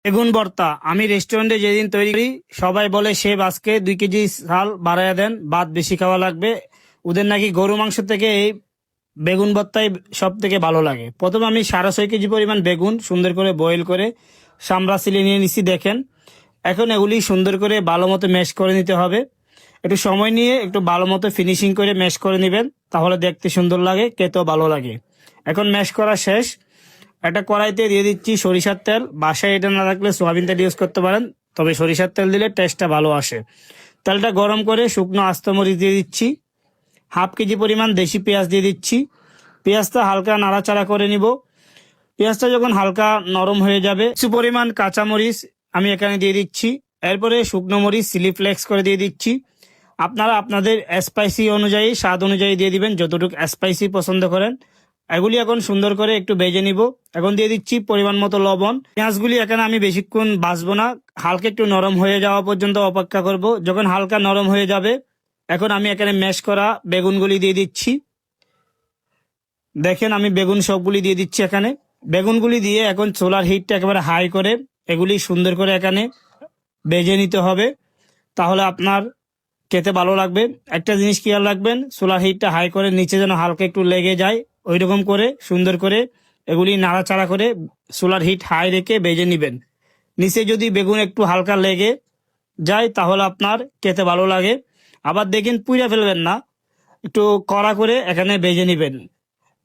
বেগুন ভর্তা আমি রেস্টুরেন্টে যেদিন তৈরি করি সবাই বলে শেফ আজকে 2 কেজি চাল বাড়াইয়া দেন, ভাত বেশি খাওয়া লাগবে। ওদের নাকি গরু মাংস থেকে এই বেগুন ভর্তাই সব থেকে ভালো লাগে। প্রথমে আমি 6.5 কেজি পরিমাণ বেগুন সুন্দর করে বয়েল করে সামড়া ছিলে নিয়ে নিচ্ছি দেখেন। এখন এগুলি সুন্দর করে ভালো মতো ম্যাশ করে নিতে হবে। একটু সময় নিয়ে একটু ভালো মতো ফিনিশিং করে ম্যাশ করে নেবেন, তাহলে দেখতে সুন্দর লাগে, খেতেও ভালো লাগে। এখন ম্যাশ করা শেষ। একটা কড়াইতে দিয়ে দিচ্ছি সরিষার তেল। বাসায় এটা না থাকলে সোয়াবিন তেল ইউজ করতে পারেন, তবে সরিষার তেল দিলে টেস্টটা ভালো আসে। তেলটা গরম করে শুকনো আস্ত মরিচ দিয়ে দিচ্ছি। 1/2 কেজি পরিমাণ দেশি পেঁয়াজ দিয়ে দিচ্ছি। পেঁয়াজটা হালকা নাড়াচাড়া করে নিব। পেঁয়াজটা যখন হালকা নরম হয়ে যাবে কিছু পরিমাণ কাঁচামরিচ আমি এখানে দিয়ে দিচ্ছি। এরপরে শুকনো মরিচ চিলি ফ্লেক্স করে দিয়ে দিচ্ছি। আপনারা আপনাদের স্পাইসি অনুযায়ী স্বাদ অনুযায়ী দিয়ে দিবেন, যতটুকু স্পাইসি পছন্দ করেন। এগুলি এখন সুন্দর করে একটু ভেজে নিব। এখন দিয়ে দিচ্ছি পরিমাণ মতো লবণ। পেঁয়াজগুলি এখানে আমি বেশিক্ষণ ভাজবো না, হালকা একটু নরম হয়ে যাওয়া পর্যন্ত অপেক্ষা করব। যখন হালকা নরম হয়ে যাবে এখন আমি এখানে ম্যাশ করা বেগুনগুলি দিয়ে দিচ্ছি। দেখেন আমি বেগুন সবগুলি দিয়ে দিচ্ছি এখানে। বেগুনগুলি দিয়ে এখন চুলার হিটটা একেবারে হাই করে এগুলি সুন্দর করে এখানে ভেজে নিতে হবে, তাহলে আপনার খেতে ভালো লাগবে। একটা জিনিস খেয়াল রাখবেন, চুলার হিটটা হাই করে নিচে যেন হালকা একটু লেগে যায়, ওই রকম করে সুন্দর করে এগুলি নাড়াচাড়া করে চুলার হিট হাই রেখে ভেজে নেবেন। নিচে যদি বেগুন একটু হালকা লেগে যায় তাহলে আপনার খেতে ভালো লাগে। আবার দেখেন পুড়ে ফেলবেন না, একটু কড়া করে এখানে ভেজে নেবেন।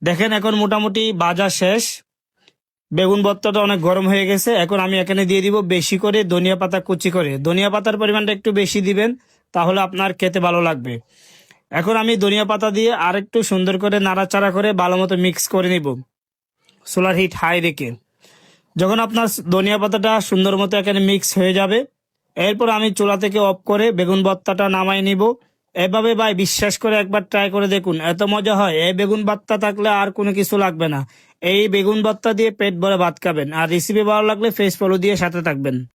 দেখেন এখন মোটামুটি ভাজা শেষ। বেগুন ভর্তাটা অনেক গরম হয়ে গেছে। এখন আমি এখানে দিয়ে দিব বেশি করে ধনিয়া পাতা কুচি করে। ধনিয়া পাতার পরিমাণটা একটু বেশি দিবেন, তাহলে আপনার খেতে ভালো লাগবে। এখন আমি ধনিয়া পাতা দিয়ে আরেকটু সুন্দর করে নাড়াচাড়া করে ভালো মতো মিক্স করে নিব সোলার হিট হাই রেখে। যখন আপনার ধনিয়া পাতাটা সুন্দর মতো এখানে মিক্স হয়ে যাবে, এরপর আমি চুলা থেকে অফ করে বেগুন ভর্তাটা নামাই নিব। এভাবে ভাই বিশ্বাস করে একবার ট্রাই করে দেখুন, এত মজা হয়। এই বেগুন ভর্তা থাকলে আর কোনো কিছু লাগবে না। এই বেগুন ভর্তা দিয়ে পেট ভরে ভাত খাবেন। আর রেসিপি ভালো লাগলে ফেস ফলো দিয়ে সাথে থাকবেন।